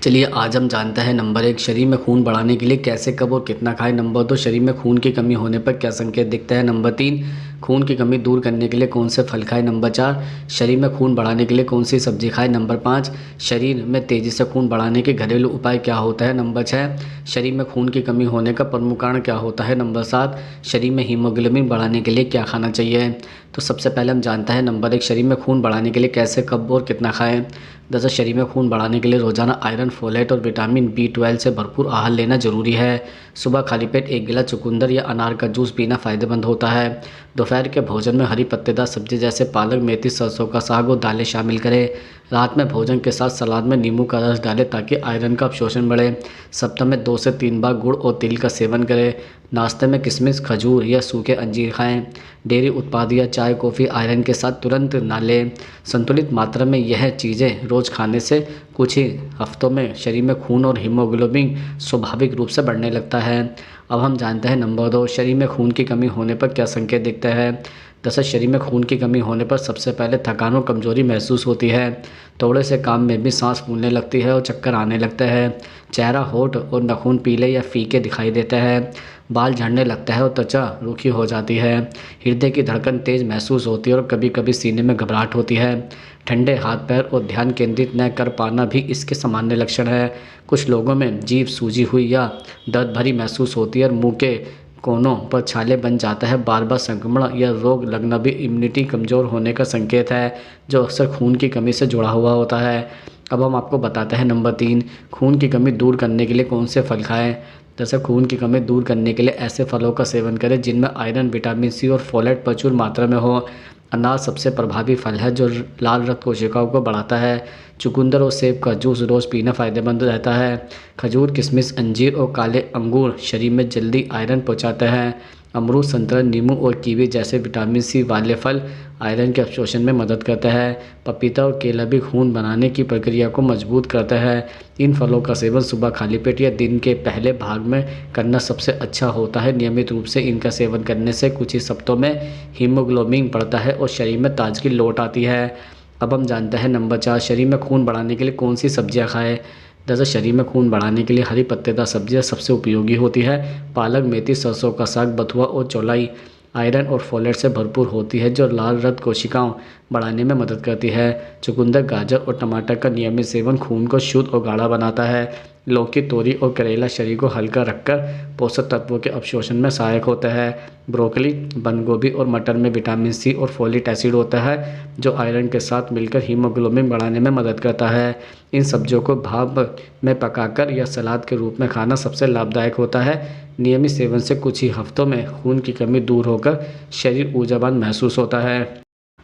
चलिए आज हम जानते हैं नंबर 1 शरीर में खून बढ़ाने के लिए कैसे कब और कितना खाएं। नंबर 2 शरीर में खून की कमी होने पर क्या संकेत दिखते हैं। नंबर 3 खून की कमी दूर करने के लिए कौन से फल खाएं। नंबर 4 शरीर में खून बढ़ाने के लिए कौन सी सब्जी खाएं। नंबर 5 शरीर में तेज़ी से खून बढ़ाने के घरेलू उपाय क्या होता है। नंबर 6 शरीर में खून की कमी होने का प्रमुख कारण क्या होता है। नंबर 7 शरीर में हीमोग्लोबिन बढ़ाने के लिए क्या खाना चाहिए। तो सबसे पहले हम जानते हैं नंबर 1 शरीर में खून बढ़ाने के लिए कैसे कब और कितना खाएं। जैसे शरीर में खून बढ़ाने के लिए रोजाना आयरन, फोलेट और विटामिन B12 से भरपूर आहार लेना जरूरी है। सुबह खाली पेट एक गिलास चुकंदर या अनार का जूस पीना फायदेमंद होता है। दोपहर के भोजन में हरी पत्तेदार सब्जी जैसे पालक, मेथी, सरसों का साग और दालें शामिल करें। रात में भोजन के साथ सलाद में नींबू का रस डालें ताकि आयरन का अवशोषण बढ़े। सप्ताह में 2 से 3 बार गुड़ और तिल का सेवन करें। नाश्ते में किशमिश, खजूर या सूखे अंजीर खाएं। डेयरी उत्पाद या चाय, कॉफ़ी आयरन के साथ तुरंत ना लें। संतुलित मात्रा में यह चीज़ें रोज़ खाने से कुछ ही हफ्तों में शरीर में खून और हीमोग्लोबिन स्वाभाविक रूप से बढ़ने लगता है। अब हम जानते हैं नंबर 2 शरीर में खून की कमी होने पर क्या संकेत दिखते हैं। दरअसल शरीर में खून की कमी होने पर सबसे पहले थकान और कमजोरी महसूस होती है। थोड़े से काम में भी सांस फूलने लगती है और चक्कर आने लगता है। चेहरा, होठ और नाखून पीले या फीके दिखाई देते हैं। बाल झड़ने लगता है और त्वचा रूखी हो जाती है। हृदय की धड़कन तेज महसूस होती है और कभी कभी सीने में घबराहट होती है। ठंडे हाथ पैर और ध्यान केंद्रित न कर पाना भी इसके सामान्य लक्षण है। कुछ लोगों में जीभ सूजी हुई या दर्द भरी महसूस होती है और मुंह के कोनों पर छाले बन जाता है। बार बार संक्रमण या रोग लगना भी इम्यूनिटी कमज़ोर होने का संकेत है, जो अक्सर खून की कमी से जुड़ा हुआ होता है। अब हम आपको बताते हैं नंबर 3 खून की कमी दूर करने के लिए कौन से फल खाएं। जैसे खून की कमी दूर करने के लिए ऐसे फलों का सेवन करें जिनमें आयरन, विटामिन C और फोलेट प्रचुर मात्रा में हो। अनार सबसे प्रभावी फल है जो लाल रक्त कोशिकाओं को बढ़ाता है। चुकंदर और सेब का जूस रोज़ पीना फायदेमंद रहता है। खजूर, किशमिश, अंजीर और काले अंगूर शरीर में जल्दी आयरन पहुंचाते हैं। अमरूद, संतरा, नींबू और कीवी जैसे विटामिन C वाले फल आयरन के अवशोषण में मदद करते हैं। पपीता और केला भी खून बनाने की प्रक्रिया को मजबूत करता है। इन फलों का सेवन सुबह खाली पेट या दिन के पहले भाग में करना सबसे अच्छा होता है। नियमित रूप से इनका सेवन करने से कुछ ही हफ्तों में हीमोग्लोबिन बढ़ता है और शरीर में ताजगी लौट आती है। अब हम जानते हैं नंबर 4 शरीर में खून बढ़ाने के लिए कौन सी सब्जियां खाएं। जैसे शरीर में खून बढ़ाने के लिए हरी पत्तेदार सब्जियां सबसे उपयोगी होती है। पालक, मेथी, सरसों का साग, बथुआ और चौलाई आयरन और फोलेट से भरपूर होती है जो लाल रक्त कोशिकाओं बढ़ाने में मदद करती है। चुकंदर, गाजर और टमाटर का नियमित सेवन खून को शुद्ध और गाढ़ा बनाता है। लौकी, तोरी और करेला शरीर को हल्का रखकर पोषक तत्वों के अवशोषण में सहायक होता है। ब्रोकली, बंद गोभी और मटर में विटामिन C और फोलिक एसिड होता है जो आयरन के साथ मिलकर हीमोग्लोबिन बढ़ाने में मदद करता है। इन सब्जियों को भाप में पकाकर या सलाद के रूप में खाना सबसे लाभदायक होता है। नियमित सेवन से कुछ ही हफ्तों में खून की कमी दूर होकर शरीर ऊर्जावान महसूस होता है।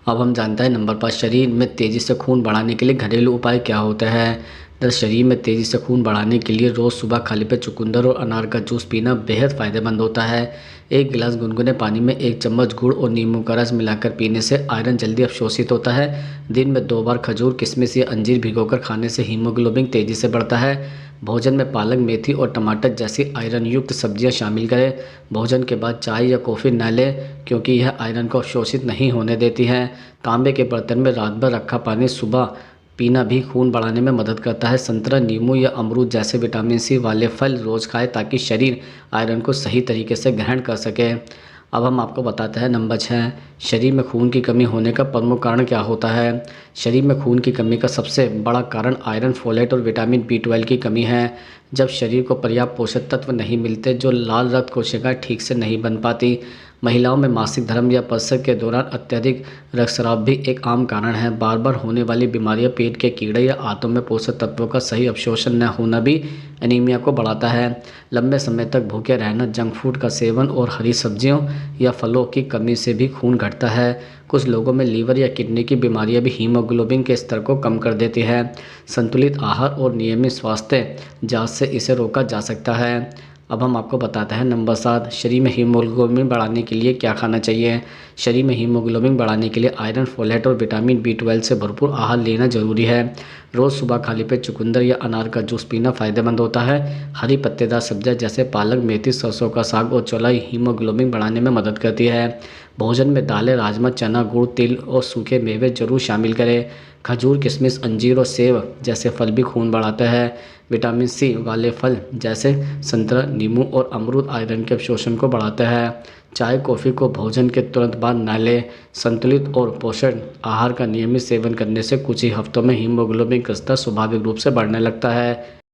अब हम जानते हैं नंबर 5 शरीर में तेज़ी से खून बढ़ाने के लिए घरेलू उपाय क्या होते हैं। शरीर में तेज़ी से खून बढ़ाने के लिए रोज़ सुबह खाली पेट चुकंदर और अनार का जूस पीना बेहद फ़ायदेमंद होता है। एक गिलास गुनगुने पानी में 1 चम्मच गुड़ और नींबू का रस मिलाकर पीने से आयरन जल्दी अवशोषित होता है। दिन में 2 बार खजूर, किशमिश या अंजीर भिगोकर खाने से हीमोग्लोबिन तेज़ी से बढ़ता है। भोजन में पालक, मेथी और टमाटर जैसी आयरन युक्त सब्जियां शामिल करें। भोजन के बाद चाय या कॉफ़ी न लें क्योंकि यह आयरन को अवशोषित नहीं होने देती हैं। तांबे के बर्तन में रात भर रखा पानी सुबह पीना भी खून बढ़ाने में मदद करता है। संतरा, नींबू या अमरूद जैसे विटामिन C वाले फल रोज़ खाएं ताकि शरीर आयरन को सही तरीके से ग्रहण कर सके। अब हम आपको बताते हैं नंबर 6 शरीर में खून की कमी होने का प्रमुख कारण क्या होता है। शरीर में खून की कमी का सबसे बड़ा कारण आयरन, फोलेट और विटामिन B12 की कमी है। जब शरीर को पर्याप्त पोषक तत्व नहीं मिलते जो लाल रक्त कोशिकाएं ठीक से नहीं बन पाती। महिलाओं में मासिक धर्म या प्रसव के दौरान अत्यधिक रक्तस्राव भी एक आम कारण है। बार बार होने वाली बीमारियां, पेट के कीड़े या आंतों में पोषक तत्वों का सही अवशोषण न होना भी एनीमिया को बढ़ाता है। लंबे समय तक भूखे रहना, जंक फूड का सेवन और हरी सब्जियों या फलों की कमी से भी खून घटता है। कुछ लोगों में लीवर या किडनी की बीमारियां भी हीमोग्लोबिन के स्तर को कम कर देती है। संतुलित आहार और नियमित स्वास्थ्य जांच से इसे रोका जा सकता है। अब हम आपको बताते हैं नंबर 7 शरीर में हीमोग्लोबिन बढ़ाने के लिए क्या खाना चाहिए। शरीर में हीमोग्लोबिन बढ़ाने के लिए आयरन, फोलेट और विटामिन B12 से भरपूर आहार लेना जरूरी है। रोज़ सुबह खाली पेट चुकंदर या अनार का जूस पीना फायदेमंद होता है। हरी पत्तेदार सब्जियां जैसे पालक, मेथी, सरसों का साग और चौलाई हीमोग्लोबिन बढ़ाने में मदद करती है। भोजन में दालें, राजमा, चना, गुड़, तिल और सूखे मेवे जरूर शामिल करें। खजूर, किशमिश, अंजीर और सेब जैसे फल भी खून बढ़ाते हैं। विटामिन सी वाले फल जैसे संतरा, नींबू और अमरूद आयरन के अवशोषण को बढ़ाते हैं। चाय कॉफ़ी को भोजन के तुरंत बाद न लें। संतुलित और पोषण आहार का नियमित सेवन करने से कुछ ही हफ्तों में हीमोग्लोबिन का स्तर स्वाभाविक रूप से बढ़ने लगता है।